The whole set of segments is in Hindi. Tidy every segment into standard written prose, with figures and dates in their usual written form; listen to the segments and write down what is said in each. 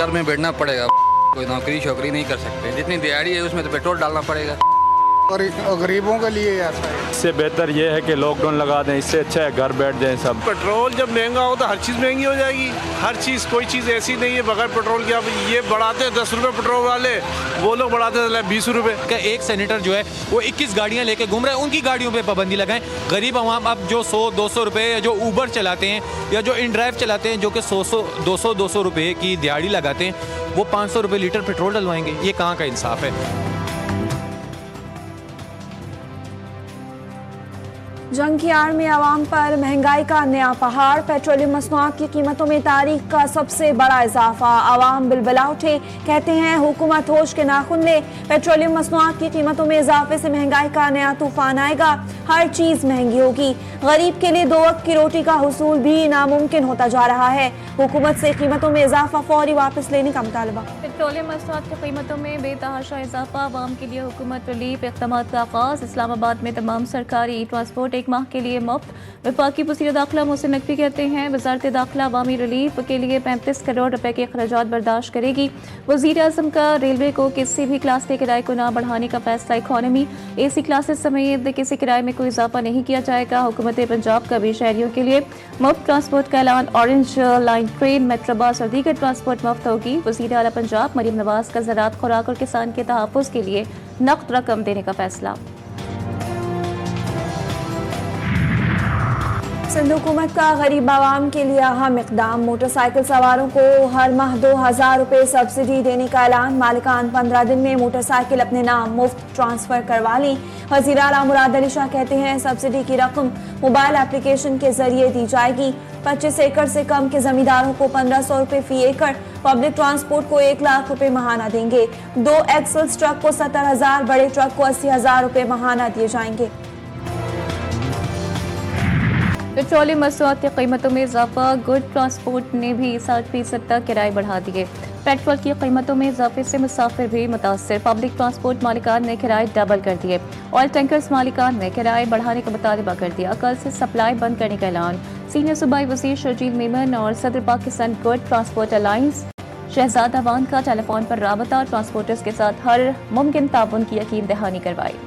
घर में बैठना पड़ेगा, कोई नौकरी शौकरी नहीं कर सकते। जितनी दिहाड़ी है उसमें तो पेट्रोल डालना पड़ेगा। और गरीबों के लिए ऐसा है। इससे बेहतर ये है कि लॉकडाउन लगा दें, इससे अच्छा है घर बैठ जाएं सब। पेट्रोल जब महंगा हो तो हर चीज़ महंगी हो जाएगी। हर चीज़, कोई चीज़ ऐसी नहीं है बगैर पेट्रोल के। अब ये बढ़ाते हैं 10 रुपये पेट्रोल वाले, वो लोग बढ़ाते हैं 20 रुपये। एक सेनेटर जो है वो 21 गाड़ियां लेके घूम रहे हैं, उनकी गाड़ियों पे पाबंदी लगाएं। गरीब आवाम अब जो 100-200 रुपए या जो ऊबर चलाते हैं या जो इन ड्राइव चलाते हैं, जो कि 100-200 रुपए की दिहाड़ी लगाते हैं, वो 500 रुपये लीटर पेट्रोल डलवाएंगे। ये कहाँ का इंसाफ है? जंग की आड़ में आवाम पर महंगाई का नया पहाड़। पेट्रोलियम मसनूआत की कीमतों में तारीख का सबसे बड़ा इजाफा। आवाम बिलबिला उठे, कहते हैं हुकूमत होश के नाखुन ले। पेट्रोलियम मसनूआत की कीमतों में इजाफे से महंगाई का नया तूफान आएगा। हर चीज महंगी होगी। गरीब के लिए 2 वक्त की रोटी का हुसूल भी नामुमकिन होता जा रहा है। हुकूमत से कीमतों में इजाफा फौरी वापस लेने का मुतालबा। पेट्रोलियम मसनूआत की कीमतों में बेतहाशा इजाफा। आवाम के लिए हुकूमत रिलीफ इक़दाम का आगाज़। इस्लामाबाद में तमाम सरकारी ट्रांसपोर्ट 1 माह के लिए मुफ्त। वफाकी वज़ीर दाखिला मोहसिन नकवी कहते हैं वज़ारत दाखिला अवामी रिलीफ के लिए 35 करोड़ रुपए के अखराजात बर्दाश्त करेगी। वज़ीर आज़म का रेलवे को किसी भी क्लास के किराए को न बढ़ाने का फैसला। इकॉनमी AC क्लासेस समेत किसी किराए में कोई इजाफा नहीं किया जाएगा। हुकूमत पंजाब का भी शहरियों के लिए मुफ्त ट्रांसपोर्ट का ऐलान। Orange line train, metro bus और दीगर ट्रांसपोर्ट मुफ्त होगी। वज़ीर आला पंजाब मरीम नवाज का ज़राअत, खुराक और किसान के तहफ़्फ़ुज़ के लिए नक़द रकम देने का फैसला। सिंध हुकूमत का गरीब आवाम के लिए अहम इक़दाम। मोटरसाइकिल सवारों को हर माह 2000 रुपये सब्सिडी देने का ऐलान। मालिकान 15 दिन में मोटरसाइकिल अपने नाम मुफ्त ट्रांसफ़र करवा ली। वज़ीर आला मुराद अली शाह कहते हैं सब्सिडी की रकम मोबाइल एप्लीकेशन के जरिए दी जाएगी। 25 एकड़ से कम के जमींदारों को 1500 रुपये फी एकड़, पब्लिक ट्रांसपोर्ट को 1 लाख रुपये महाना देंगे। 2 एक्सल्स ट्रक को 70,000, बड़े ट्रक को 80,000 रुपये महाना दिए जाएंगे। पेट्रोलियम मसनूआत की कीमतों में इजाफा। गुड ट्रांसपोर्ट ने भी 60% तक किराए बढ़ा दिए। पेट्रोल की कीमतों में इजाफे से मुसाफिर भी मुतासर। पब्लिक ट्रांसपोर्ट मालिकान ने किराए डबल कर दिए। ऑयल टैंकर्स मालिकान ने किराए बढ़ाने का मुतालबा कर दिया। कल से सप्लाई बंद करने का ऐलान। सीनियर सूबाई वज़ीर शर्जील मेमन और सदर Pakistan good transport alliance Shahzad Awan का टेलीफोन पर राबता। ट्रांसपोर्टर्स के साथ हर मुमकिन ताउन की यकीन दहानी करवाई।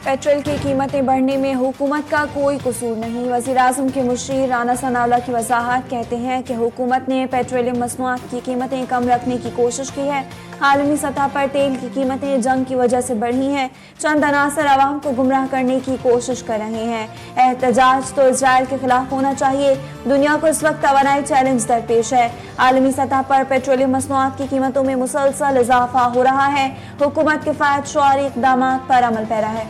पेट्रोल की कीमतें बढ़ने में हुकूमत का कोई कसूर नहीं। वज़ीर आज़म के मुशीर राना सनाउल्लाह की वजाहत, कहते हैं कि हुकूमत ने पेट्रोलियम मसनूआत की कीमतें कम रखने की कोशिश की है। आलमी सतह पर तेल की कीमतें जंग की वजह से बढ़ी हैं। चंद अनासर आवाम को गुमराह करने की कोशिश कर रहे हैं। एहतजाज तो इजराइल के खिलाफ होना चाहिए। दुनिया को इस वक्त तवानाई चैलेंज दरपेश है। आलमी सतह पर पेट्रोलियम मसनूआत की कीमतों में मुसलसल इजाफा हो रहा है। हुकूमत किफ़ायत शुआरी इक़दाम पर अमल पैरा है।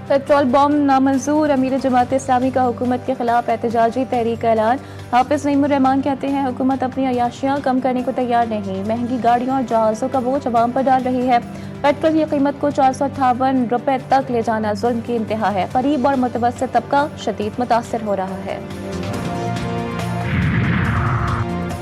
पेट्रोल बम नामंजूर। अमीर जमात इस्लामी का हुकूमत के खिलाफ एहतजाजी तहरीक का ऐलान। हाफिज नईमुर रहमान कहते हैं हुकूमत अपनी अयाशियाँ कम करने को तैयार नहीं। महंगी गाड़ियों और जहाज़ों का बोझ अवाम पर डाल रही है। पेट्रोल की कीमत को 458 रुपये तक ले जाना जुल्म की इंतहा है। गरीब और मुतवस्सित तबका शदीद मुतासर हो रहा है।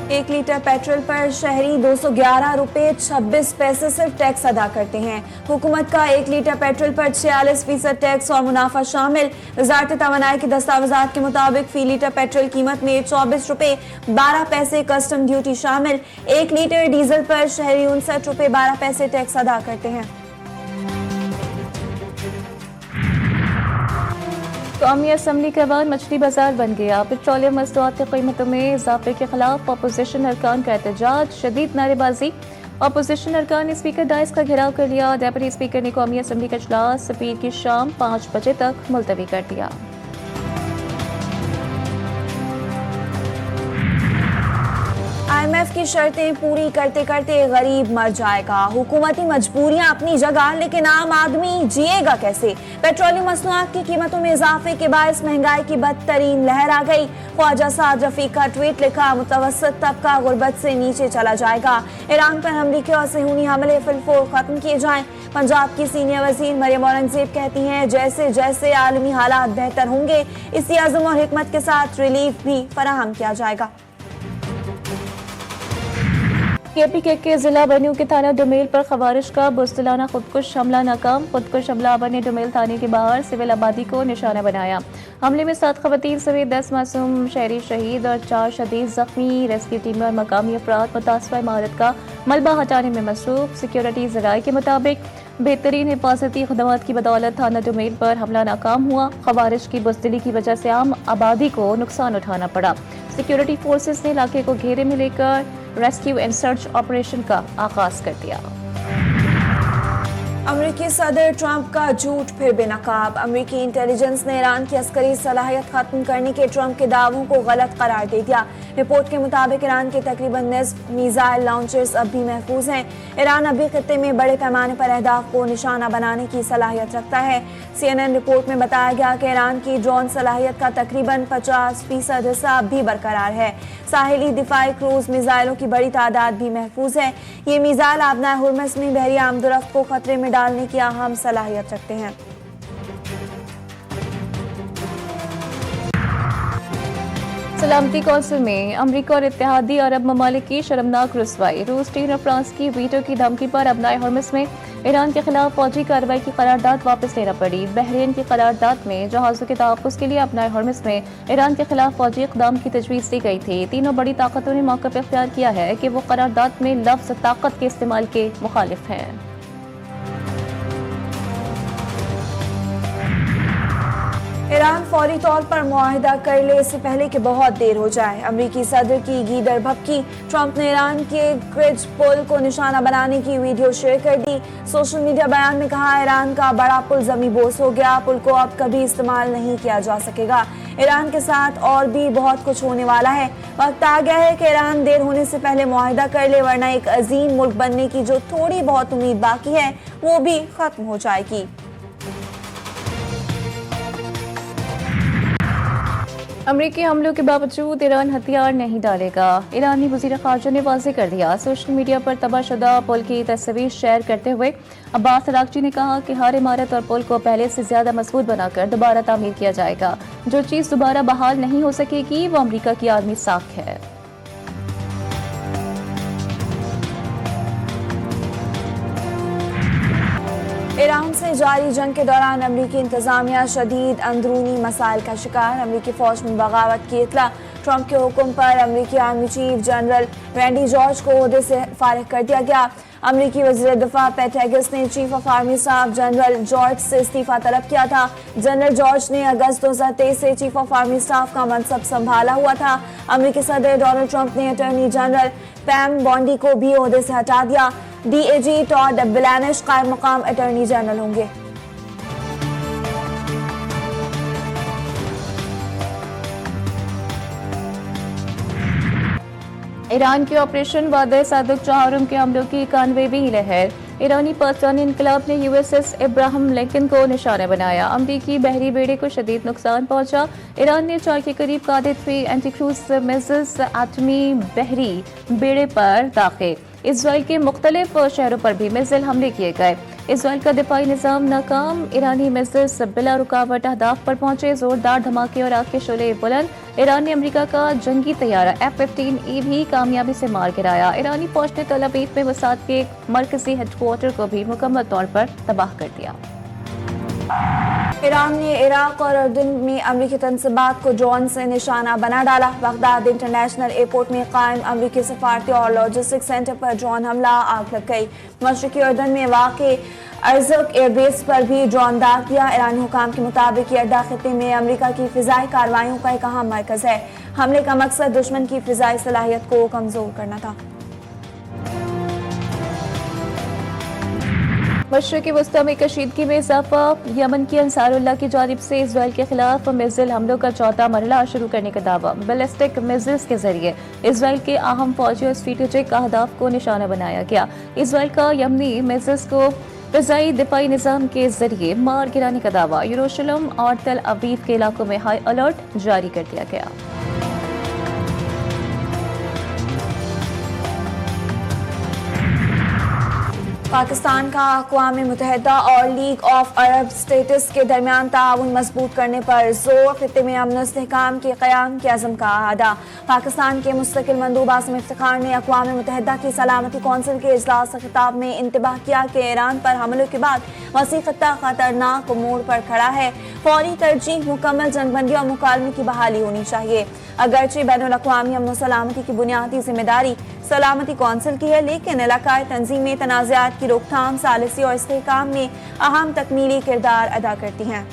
1 लीटर पेट्रोल पर शहरी 211 रुपये 26 पैसे सिर्फ टैक्स अदा करते हैं। हुकूमत का 1 लीटर पेट्रोल पर 46% टैक्स और मुनाफा शामिल। वजारत तवानाई के दस्तावेज़ात के मुताबिक फी लीटर पेट्रोल कीमत में 24 रुपये 12 पैसे कस्टम ड्यूटी शामिल। 1 लीटर डीजल पर शहरी 59 रुपये 12 पैसे टैक्स अदा करते हैं। कौमी असम्बली के बाद मछली बाजार बन गया। पेट्रोलियम मसनूआत की कीमतों में इजाफे के खिलाफ अपोजिशन अरकान का एहतजाज, शदीद नारेबाजी। अपोजिशन अरकान ने स्पीकर डाइस का घेराव कर लिया। डेप्यूटी स्पीकर ने कौमी असम्बली का इजलास पीर की शाम 5 बजे तक मुलतवी कर दिया। IMF की शर्तें पूरी करते करते गरीब मर जाएगा। हुकूमती मजबूरियां अपनी जगह, लेकिन आम आदमी जिएगा कैसे? पेट्रोलियम मसनूआत की कीमतों में इजाफे के बायस महंगाई की बदतरीन लहर आ गई। ख्वाजा साद रफीक का ट्वीट लिखा, मुतवस्सित तबका गुर्बत से नीचे चला जाएगा। ईरान पर अमरीकी और सेहूनी हमले फिलफोर खत्म किए जाएं। पंजाब की सीनियर वजीर मरियम औरंगजेब कहती हैं जैसे जैसे आलमी हालात बेहतर होंगे, इसी अज़्म और हिकमत के साथ रिलीफ भी फराहम किया जाएगा। KPK के जिला बनियों के थाना डुमेल पर खवारिश का बुज़दिलाना खुदकुश हमला नाकाम। खुदकुश हमलावर ने डुमेल थाने के बाहर सिविल आबादी को निशाना बनाया। हमले में 7 खवातीन समेत 10 मासूम शहरी शहीद और 4 शदीद जख्मी। रेस्क्यू टीम और मकामी अफराद मुतासबा इमारत का मलबा हटाने में मसरूफ। सिक्योरिटी ज़राए के मुताबिक बेहतरीन हिफाजती खदमात की बदौलत थाना डुमेल पर हमला नाकाम हुआ। खवारिश की बुज़दिली की वजह से आम आबादी को नुकसान उठाना पड़ा। सिक्योरिटी फोर्सेस ने इलाके को घेरे में लेकर रेस्क्यू एंड सर्च ऑपरेशन का आगाज कर दिया। अमेरिकी सदर ट्रंप का झूठ फिर बेनकाब। अमेरिकी इंटेलिजेंस ने ईरान की अस्करी सलाहियत खत्म करने के ट्रंप के दावों को गलत करार दे दिया। रिपोर्ट के मुताबिक ईरान के तकरीबन निस्फ मिसाइल लॉन्चर्स अब भी महफूज हैं। ईरान अभी खत्ते में बड़े पैमाने पर अहदाफ को निशाना बनाने की सलाहियत रखता है। CNN रिपोर्ट में बताया गया कि ईरान की ड्रोन सलाहियत का तकरीबन 50% हिस्सा अब भी बरकरार है। साहिली दिफाई क्रूज मिसाइलों की बड़ी तादाद भी महफूज है। ये मिसाइल आबना हुर्मस में बहरी आमदोरफ्त को खतरे में डालने की अहम सलाहियत रखते हैं। सलामती कौंसिल में अमरीका और इत्तेहादी अरब ममालिक की शर्मनाक रुसवाई। रूस, चीन और फ्रांस की वीटो की धमकी पर अपनाए हुर्मस में ईरान के खिलाफ फौजी कार्रवाई की करारदाद वापस लेना पड़ी। बहरीन की करारदाद में जहाज़ों के तहफ़्फ़ुज़ के लिए अपनाए हुर्मस में ईरान के खिलाफ फौजी इक़दाम की तजवीज़ दी गई थी। तीनों बड़ी ताकतों ने मौक़िफ़ इख्तियार किया है कि वो करारदाद में लफ्ज़ ताकत के इस्तेमाल के मुखालिफ हैं। ईरान फौरी तौर पर मुआहिदा कर ले, इससे पहले कि बहुत देर हो जाए। अमरीकी सदर की गीदड़ भभकी। ट्रंप ने ईरान के क्रिज पुल को निशाना बनाने की वीडियो शेयर कर दी। सोशल मीडिया बयान में कहा, ईरान का बड़ा पुल जमी बोस हो गया। पुल को अब कभी इस्तेमाल नहीं किया जा सकेगा। ईरान के साथ और भी बहुत कुछ होने वाला है। वक्त आ गया है कि ईरान देर होने से पहले मुआहिदा कर ले, वरना एक अजीम मुल्क बनने की जो थोड़ी बहुत उम्मीद बाकी है वो भी खत्म हो जाएगी। अमरीकी हमलों के बावजूद ईरान हथियार नहीं डालेगा। ईरानी वज़ीर ख़ारजा ने वाज़ेह कर दिया। सोशल मीडिया पर तबाहशुदा पुल की तस्वीर शेयर करते हुए अब्बास अराग़ची ने कहा कि हर इमारत और पुल को पहले से ज़्यादा मजबूत बनाकर दोबारा तामीर किया जाएगा। जो चीज़ दोबारा बहाल नहीं हो सकेगी वो अमरीका की आर्मी साख है। ईरान से जारी जंग के दौरान अमरीकी इंतजामिया शदीद अंदरूनी मसाइल का शिकार। अमरीकी फौज में बगावत की इत्तला। ट्रंप के हुक्म पर अमरीकी army chief general Randy George को ओहदे से फारिग कर दिया गया। अमरीकी वज़ीर दिफा पैट हेगेस ने chief of army staff general George से इस्तीफा तलब किया था। जनरल जॉर्ज ने अगस्त 2023 से चीफ ऑफ आर्मी स्टाफ का मनसब संभाला हुआ था। अमरीकी सदर डोनाल्ड ट्रंप ने अटॉर्नी जनरल पैम बॉन्डी को भी ओहदे से हटा दिया। DAG टॉड बिलानिश कायम मकाम अटॉर्नी जनरल होंगे। ईरान के ऑपरेशन वादे सादिक चहारुम के हमलों की 91वीं लहर। ईरानी पाकिस्तानी इनकलाब ने USS इब्राहिम लिंकन को निशाना बनाया। अमरीकी बहरी बेड़े को शदीद नुकसान पहुंचा। ईरान ने 4 के करीब कादिर 3 एंटी क्रूज मिसाइल्स एटमी बहरी बेड़े पर दाखिल। इजराइल के मुख्तलिफ शहरों पर भी मिसाइल हमले किए गए। इजराइल का दिफाई निज़ाम नाकाम। ईरानी मिसाइल्स बिला रुकावट अहदाफ पर पहुंचे। जोरदार धमाके और आग के शोले बुलंद। ईरान ने अमेरिका का जंगी तैयारा F-15E भी कामयाबी से मार गिराया। ईरानी फौज ने तल अवीव में वसात के मरकजी हेडक्वार्टर को भी मुकम्मल तौर पर तबाह कर दिया। ईरान ने इराक और उर्दन में अमरीकी तंसीबात को ड्रोन से निशाना बना डाला। बगदाद इंटरनेशनल एयरपोर्ट में कायम अमरीकी सफारती और लॉजिस्टिक सेंटर पर ड्रोन हमला आग लग गई। मशरकी उर्दन में वाक़े अर्ज़क एयरबेस पर भी ड्रोन दाग दिया। ईरानी हुकाम के मुताबिक ये अड्डा खित्ते में अमरीका की फ़िज़ाई कार्रवाइयों का एक अहम मरकज़ है। हमले का मकसद दुश्मन की फ़िज़ाई सलाहियत को कमज़ोर करना था। मशरिक़ी वस्ता में कशीदगी में इजाफा। यमन की अंसारुल्लाह की जानिब से इजराइल के खिलाफ मिसाइल हमलों का 4था मरहला शुरू करने का दावा। बैलिस्टिक मिसाइल्स के जरिए इजराइल के अहम फौजी और स्ट्रेटेजिक अहदाफ को निशाना बनाया गया। इजराइल का यमनी मिसाइल्स को फ़िज़ाई दिफाई निज़ाम के जरिए मार गिराने का दावा। यरूशलेम और तल अवीव के इलाकों में हाई अलर्ट जारी कर दिया गया। पाकिस्तान का अक़वाम मुत्तहिदा और लीग ऑफ अरब स्टेट्स के दरमियान ताउन मजबूत करने पर जोर, खित्ते में अमन इस्तेहकाम के क़याम के अज़म का अहादा। पाकिस्तान के मुस्तकिल मंदूब आसिम इफ्तिखार ने अक़वाम मुत्तहिदा की सलामती कौंसिल के इजलास से खिताब में इंतबाह किया कि ईरान पर हमलों के बाद वसी खत्ता खतरनाक मोड़ पर खड़ा है। फौरी तरजीह मुकम्मल जंगबंदी और मुकालमे की बहाली होनी चाहिए। अगरचे बैनुल अक़वामी अमन सलामती की बुनियादी जिम्मेदारी सलामती कौंसिल की है, लेकिन इलाकाई तंजीमें तनाज़ात की रोकथाम, सालिसी और इस्तेहकाम में अहम तकमीली किरदार अदा करती हैं।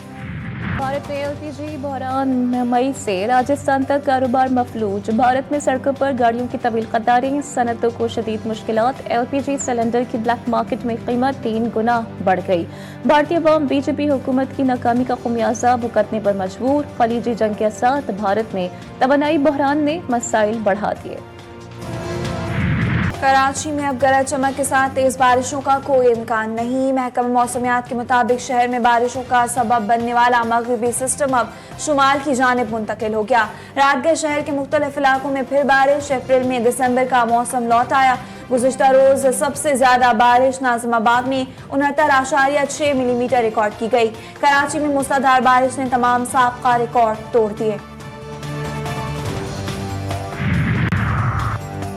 भारत में एलपीजी बहरान मई से राजस्थान तक कारोबार मफलूज। भारत में सड़कों पर गाड़ियों की तवील कतारें, सनतों को शदीद मुश्किलात। एलपीजी सिलेंडर की ब्लैक मार्केट में कीमत 3 गुना बढ़ गई। भारतीय अवाम बीजेपी हुकूमत की नाकामी का खुमियाजा भुगतने पर मजबूर। खलीजी जंग के साथ भारत में तवानाई बहरान ने मसाइल बढ़ा दिए। कराची में अब गरज चमक के साथ तेज बारिशों का कोई इम्कान नहीं। महकमा मौसमियात के मुताबिक शहर में बारिशों का सबब बनने वाला मगरिबी सिस्टम अब शुमाल की जानिब मुंतकिल हो गया। रात गए शहर के मुख्तलिफ इलाकों में फिर बारिश। अप्रैल में दिसंबर का मौसम लौट आया। गुज़िश्ता रोज सबसे ज्यादा बारिश नाज़िमाबाद में 69.6 मिलीमीटर रिकॉर्ड की गई। कराची में मूसलाधार बारिश ने तमाम साबका रिकॉर्ड तोड़ दिए।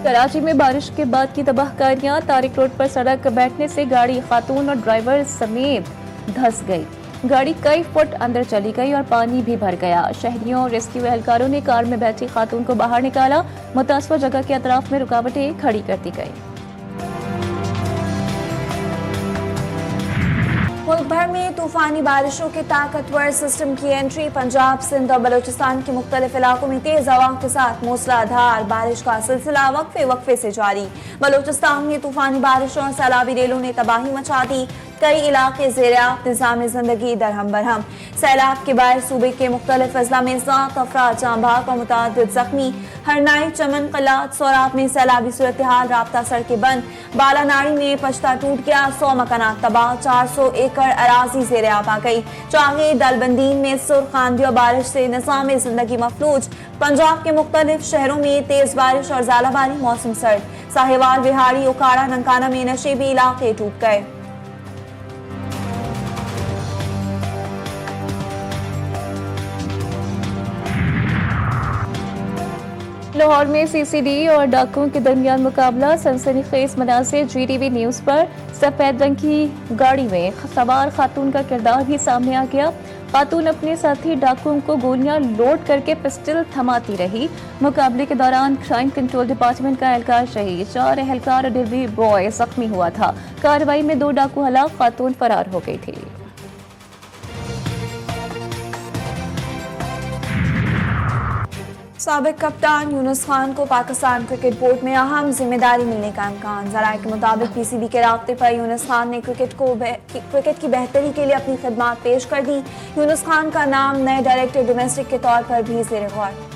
कराची में बारिश के बाद की तबाहकारियां। तारिक रोड पर सड़क बैठने से गाड़ी, खातून और ड्राइवर समेत धंस गई। गाड़ी कई फुट अंदर चली गई और पानी भी भर गया। शहरियों और रेस्क्यू एहलकारों ने कार में बैठी खातून को बाहर निकाला। मुतासवा जगह के अतराफ में रुकावटें खड़ी कर दी गई। मुल्क भर में तूफानी बारिशों के ताकतवर सिस्टम की एंट्री। पंजाब, सिंध और बलूचिस्तान के मुख्तलिफ इलाकों में तेज हवाओं के साथ मूसलाधार बारिश का सिलसिला वक्फे वक्फे से जारी। बलूचिस्तान में तूफानी बारिशों और सैलाबी रेलों ने तबाही मचा दी। कई इलाके ज़ेर-ए-आब, निज़ाम ज़िंदगी दरहम बरहम। सैलाब के बायस सूबे के मुख्तलिफ अजला में 7 अफराद जाँ बहक और मुतअद्दिद ज़ख्मी। हरनाई, चमन, कलात, सोराब में सैलाबी सूरत हाल, राब्ता सड़कें बंद। बालानाड़ी में पश्ता टूट गया, 100 मकानात तबाह, 400 एकड़ अराजी ज़ेर-ए-आब आ गई। चाहे दलबंदीन में सुर्ख आंधी और बारिश से निज़ाम ज़िंदगी मफलूज। पंजाब के मुख्तलिफ शहरों में तेज बारिश और ज़ालाबारी, मौसम सर्द। साहिवाल, बिहाड़ी, उकाड़ा, ननकाना में नशेबी इलाके टूट गए। लाहौर में सीसीडी और डाकुओं के दरमियान मुकाबला। सनसनीखेज मनाज़िर जीटीवी न्यूज़ पर। सफेद रंग की गाड़ी में सवार खातून का किरदार भी सामने आ गया। खातून अपने साथी डाकुओं को गोलियां लोड करके पिस्टल थमाती रही। मुकाबले के दौरान क्राइम कंट्रोल डिपार्टमेंट का एहलकार शहीद, 4 एहलकार और डिलीवरी बॉय जख्मी हुआ था। कार्रवाई में 2 डाकू हलाक, खातून फरार हो गई थी। साबिक कप्तान यूनुस खान को पाकिस्तान क्रिकेट बोर्ड में अहम जिम्मेदारी मिलने का इम्कान। ज़राए के मुताबिक पीसीबी के राब्ते पर यूनुस खान ने क्रिकेट की बेहतरी के लिए अपनी खिदमात पेश कर दी। यूनुस खान का नाम नए डायरेक्टर डोमेस्टिक के तौर पर भी ज़ेर-ए-गौर।